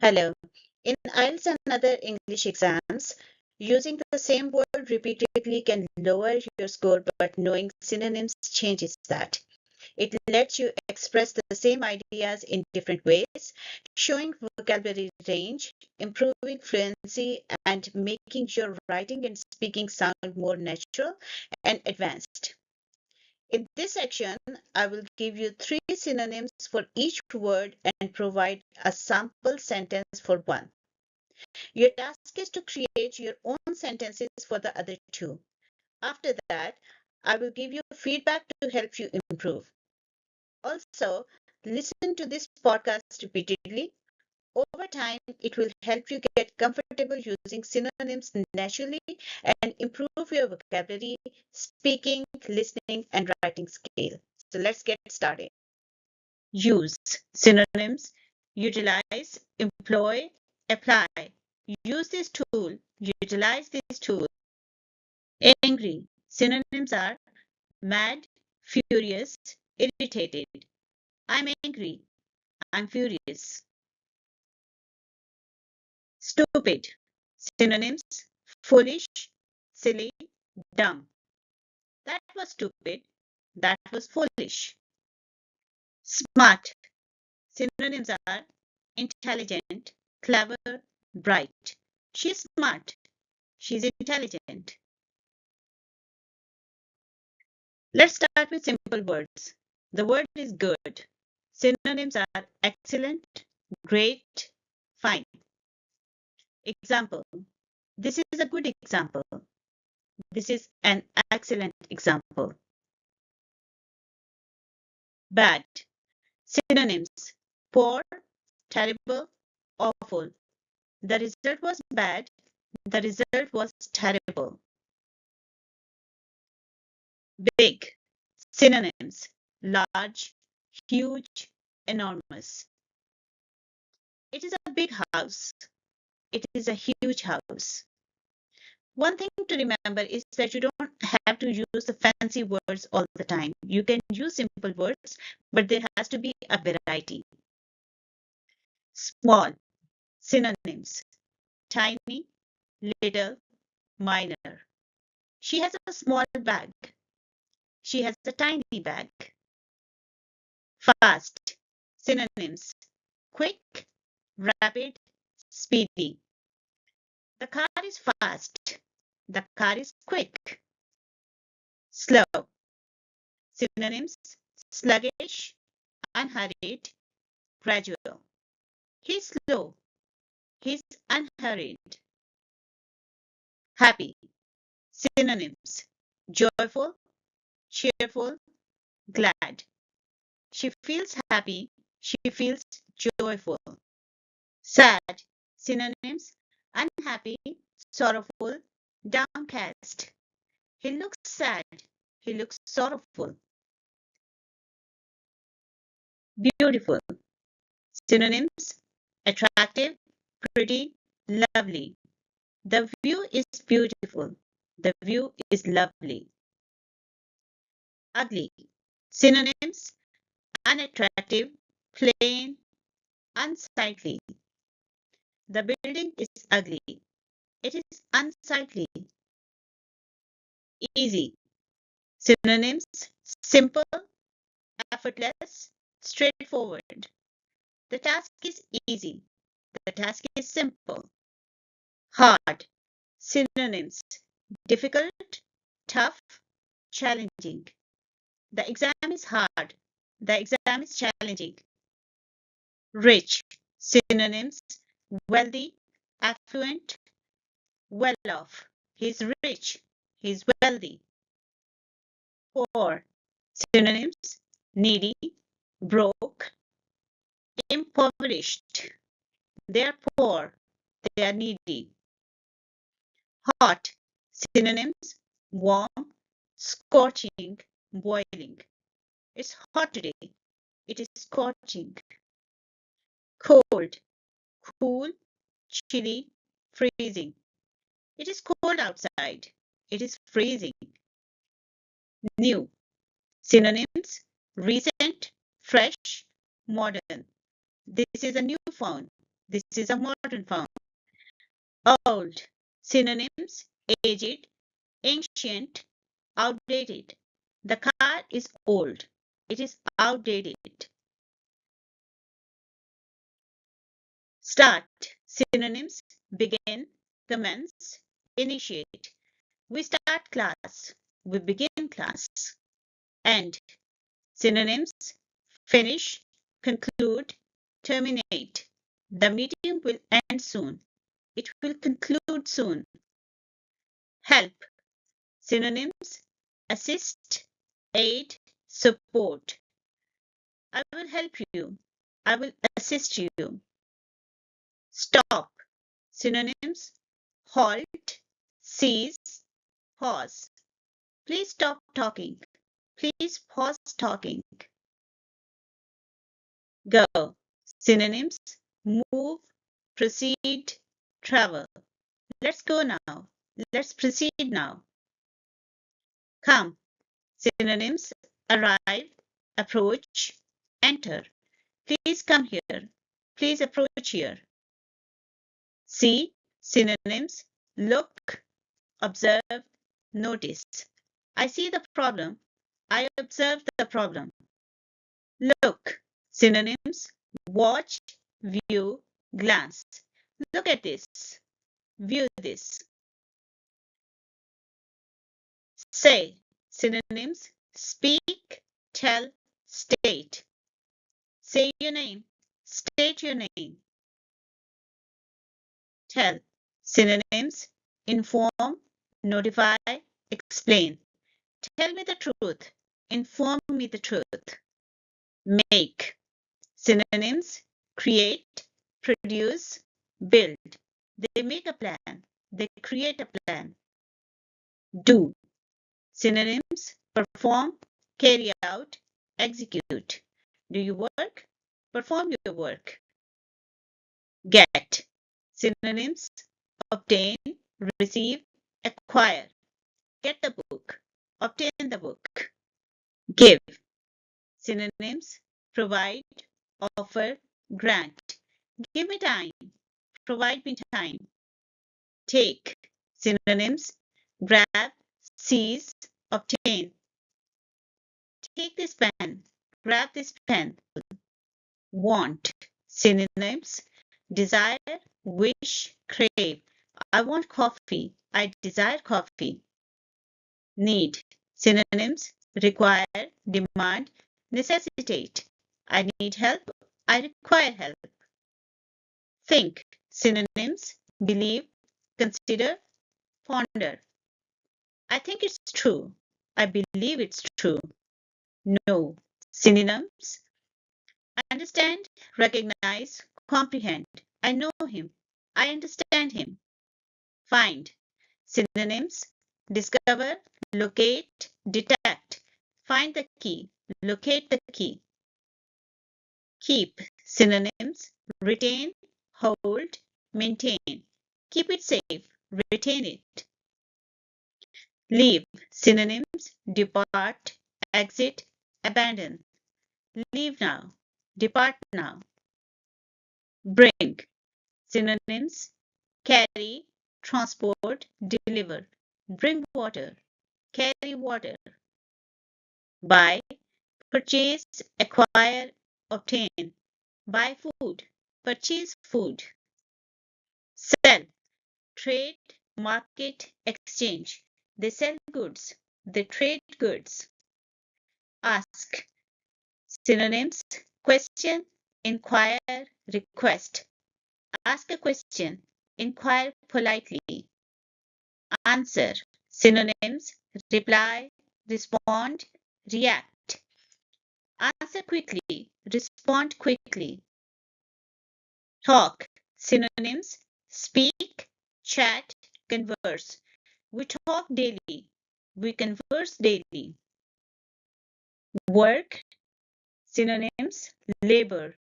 Hello. In IELTS and other English exams, using the same word repeatedly can lower your score, but knowing synonyms changes that. It lets you express the same ideas in different ways, showing vocabulary range, improving fluency, and making your writing and speaking sound more natural and advanced. In this section, I will give you three synonyms for each word and provide a sample sentence for one. Your task is to create your own sentences for the other two. After that, I will give you feedback to help you improve. Also, listen to this podcast repeatedly. Over time, it will help you get comfortable using synonyms naturally and improve your vocabulary, speaking, listening, and writing skill. So let's get started. Use synonyms: utilize, employ, apply. Use this tool, utilize this tool. Angry. Synonyms are mad, furious, irritated. I'm angry. I'm furious. Stupid. Synonyms: foolish, silly, dumb. That was stupid. That was foolish. Smart. Synonyms are intelligent, clever, bright. She's smart. She's intelligent. Let's start with simple words. The word is good. Synonyms are excellent, great, fine. Example. This is a good example. This is an excellent example. Bad. Synonyms: poor, terrible, awful. The result was bad. The result was terrible. Big. Synonyms: large, huge, enormous. It is a big house. It is a huge house. One thing to remember is that you don't have to use the fancy words all the time. You can use simple words, but there has to be a variety. Small. Synonyms: tiny, little, minor. She has a small bag. She has a tiny bag. Fast. Synonyms: quick, rapid, speedy. The car is fast. The car is quick. Slow. Synonyms: sluggish, unhurried, gradual. He's slow. He's unhurried. Happy. Synonyms: joyful, cheerful, glad. She feels happy. She feels joyful. Sad. Synonyms: unhappy, sorrowful, downcast. He looks sad. He looks sorrowful. Beautiful. Synonyms: attractive, pretty, lovely. The view is beautiful. The view is lovely. Ugly. Synonyms: unattractive, plain, unsightly. The building is ugly. It is unsightly. Easy. Synonyms: simple, effortless, straightforward. The task is easy. The task is simple. Hard. Synonyms: difficult, tough, challenging. The exam is hard. The exam is challenging. Rich. Synonyms: wealthy, affluent, well off. He's rich. He's wealthy. Poor. Synonyms: needy, broke, impoverished. They are poor. They are needy. Hot. Synonyms: warm, scorching, boiling. It's hot today. It is scorching. Cold. Cool, chilly, freezing. It is cold outside. It is freezing. New. Synonyms: recent, fresh, modern. This is a new phone. This is a modern form. Old. Synonyms: aged, ancient, outdated. The car is old. It is outdated. Start. Synonyms: begin, commence, initiate. We start class. We begin class. End. Synonyms: finish, conclude, terminate. The meeting will end soon. It will conclude soon. Help. Synonyms: assist, aid, support. I will help you. I will assist you. Stop. Synonyms: halt, cease, pause. Please stop talking. Please pause talking. Go. Synonyms: move, proceed, travel. Let's go now. Let's proceed now. Come. Synonyms: arrive, approach, enter. Please come here. Please approach here. See. Synonyms: look, observe, notice. I see the problem. I observe the problem. Look. Synonyms: watch, view, glance. Look at this. View this. Say. Synonyms: speak, tell, state. Say your name. State your name. Tell. Synonyms: inform, notify, explain. Tell me the truth. Inform me the truth. Make. Synonyms: create, produce, build. They make a plan. They create a plan. Do. Synonyms: perform, carry out, execute. Do you work? Perform your work. Get. Synonyms: obtain, receive, acquire. Get the book. Obtain the book. Give. Synonyms: provide, offer, grant. Give me time. Provide me time. Take. Synonyms: grab, seize, obtain. Take this pen. Grab this pen. Want. Synonyms: desire, wish, crave. I want coffee. I desire coffee. Need. Synonyms: require, demand, necessitate. I need help. I require help. Think. Synonyms: believe, consider, ponder. I think it's true. I believe it's true. Know. Synonyms: understand, recognize, comprehend. I know him. I understand him. Find. Synonyms: discover, locate, detect. Find the key. Locate the key. Keep. Synonyms: retain, hold, maintain. Keep it safe. Retain it. Leave. Synonyms: depart, exit, abandon. Leave now. Depart now. Bring. Synonyms: carry, transport, deliver. Bring water. Carry water. Buy, purchase, acquire, obtain. Buy food. Purchase food. Sell. Trade, market, exchange. They sell goods. They trade goods. Ask. Synonyms: question, inquire, request. Ask a question. Inquire politely. Answer. Synonyms: reply, respond, react. Answer quickly. Respond quickly. Talk. Synonyms: speak, chat, converse. We talk daily. We converse daily. Work. Synonyms: labor,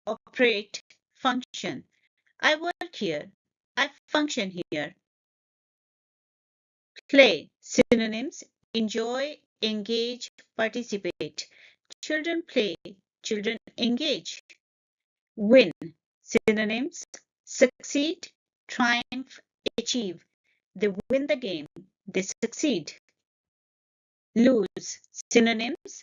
operate, function. I work here. I function here. Play. Synonyms: enjoy, engage, participate. Children play. Children engage. Win. Synonyms: succeed, triumph, achieve. They win the game. They succeed. Lose. Synonyms: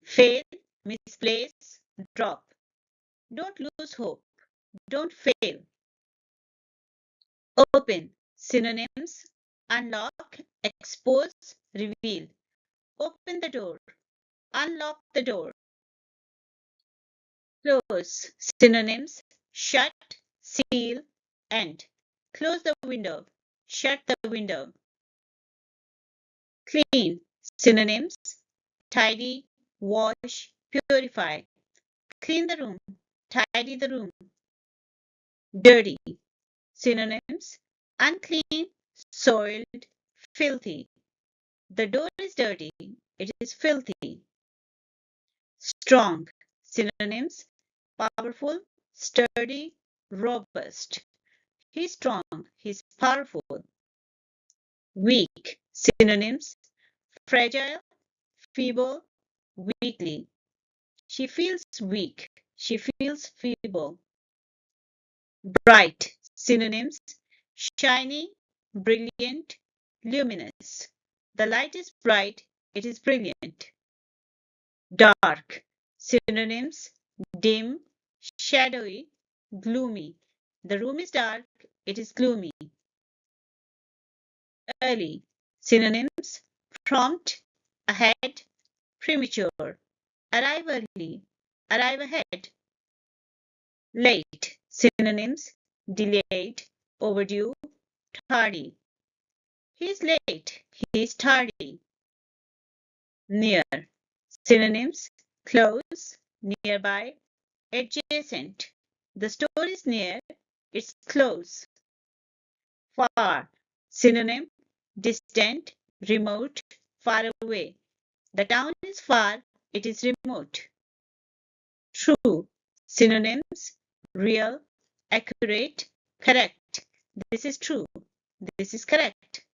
fail, misplace, drop. Don't lose hope. Don't fail. Open. Synonyms: unlock, expose, reveal. Open the door. Unlock the door. Close. Synonyms: shut, seal, end. Close the window. Shut the window. Clean. Synonyms: tidy, wash, purify. Clean the room. Tidy the room. Dirty. Synonyms: unclean, soiled, filthy. The door is dirty. It is filthy. Strong. Synonyms: powerful, sturdy, robust. He's strong. He's powerful. Weak. Synonyms: fragile, feeble, weakly. She feels weak. She feels feeble. Bright. Synonyms: shiny, brilliant, luminous. The light is bright. It is brilliant. Dark. Synonyms: dim, shadowy, gloomy. The room is dark. It is gloomy. Early. Synonyms: prompt, ahead, premature. Arrive early. Arrive ahead. Late. Synonyms: delayed, overdue, tardy. He is late. He is tardy. Near. Synonyms: close, nearby, adjacent. The store is near. It's close. Far. Synonym: distant, remote, far away. The town is far. It is remote. True. Synonyms: real, accurate, correct. This is true. This is correct.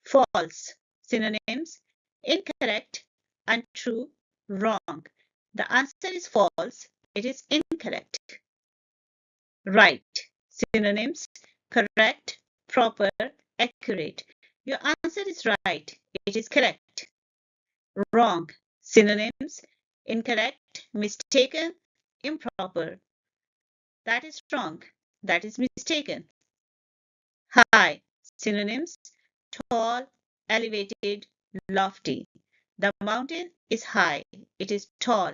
False. Synonyms: incorrect, untrue, wrong. The answer is false. It is incorrect. Right. Synonyms: correct, proper, accurate. Your answer is right. It is correct. Wrong. Synonyms: incorrect, mistaken, improper. That is wrong. That is mistaken. High. Synonyms: tall, elevated, lofty. The mountain is high. It is tall.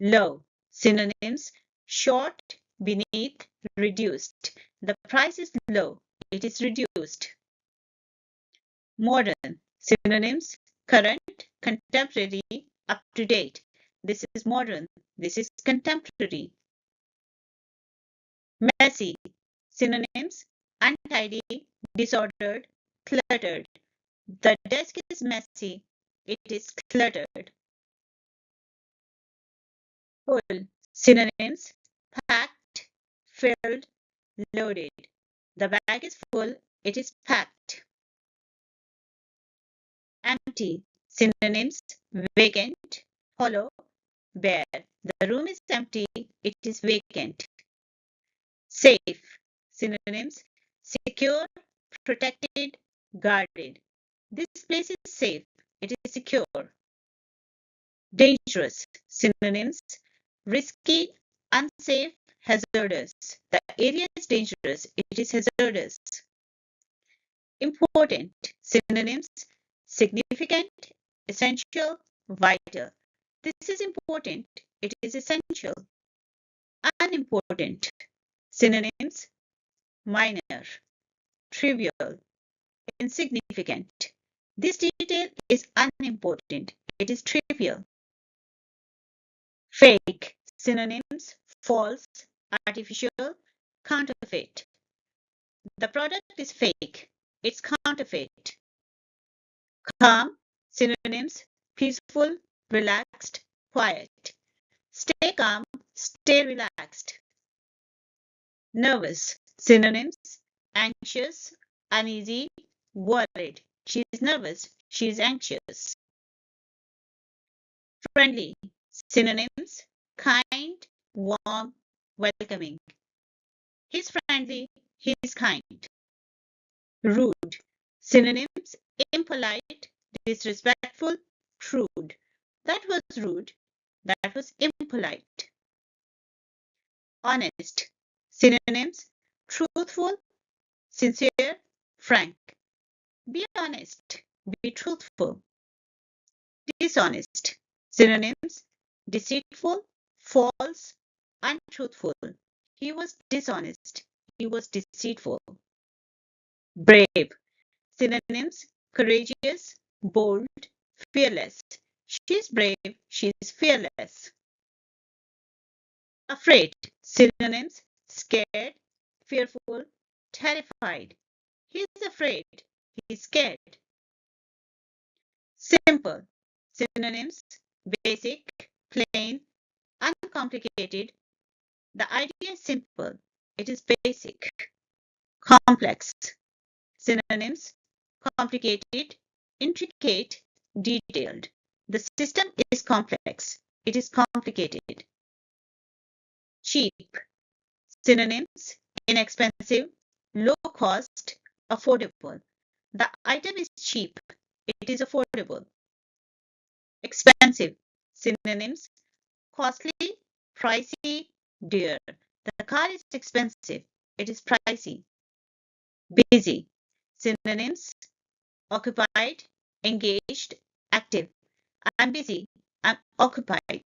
Low. Synonyms: short, beneath, reduced. The price is low. It is reduced. Modern. Synonyms: current, contemporary, up to date. This is modern. This is contemporary. Messy. Synonyms: untidy, disordered, cluttered. The desk is messy. It is cluttered. Full. Synonyms: packed, filled, loaded. The bag is full. It is packed. Empty. Synonyms: vacant, hollow, bare. The room is empty. It is vacant. Safe. Synonyms: secure, protected, guarded. This place is safe. It is secure. Dangerous. Synonyms: risky, unsafe, hazardous. The area is dangerous. It is hazardous. Important. Synonyms: significant, essential, vital. This is important. It is essential. Unimportant. Synonyms: minor, trivial, insignificant. This detail is unimportant. It is trivial. Fake. Synonyms: false, artificial, counterfeit. The product is fake. It's counterfeit. Calm. Synonyms: peaceful, relaxed, quiet. Stay calm. Stay relaxed. Nervous. Synonyms: anxious, uneasy, worried. She is nervous. She is anxious. Friendly. Synonyms: kind, warm, welcoming. He's friendly. He's kind. Rude. Synonyms: impolite, disrespectful, rude. That was rude. That was impolite. Honest. Synonyms: truthful, sincere, frank. Be honest. Be truthful. Dishonest. Synonyms: deceitful, false, untruthful. He was dishonest. He was deceitful. Brave. Synonyms: courageous, bold, fearless. She's brave. She's fearless. Afraid. Synonyms: scared, fearful, terrified. He's afraid. He's scared. Simple. Synonyms: basic, plain, uncomplicated. The idea is simple. It is basic. Complex. Synonyms: complicated, intricate, detailed. The system is complex. It is complicated. Cheap. Synonyms: inexpensive, low cost, affordable. The item is cheap. It is affordable. Expensive. Synonyms: costly, pricey, dear. The car is expensive. It is pricey. Busy. Synonyms: occupied, engaged, active. I'm busy. I'm occupied.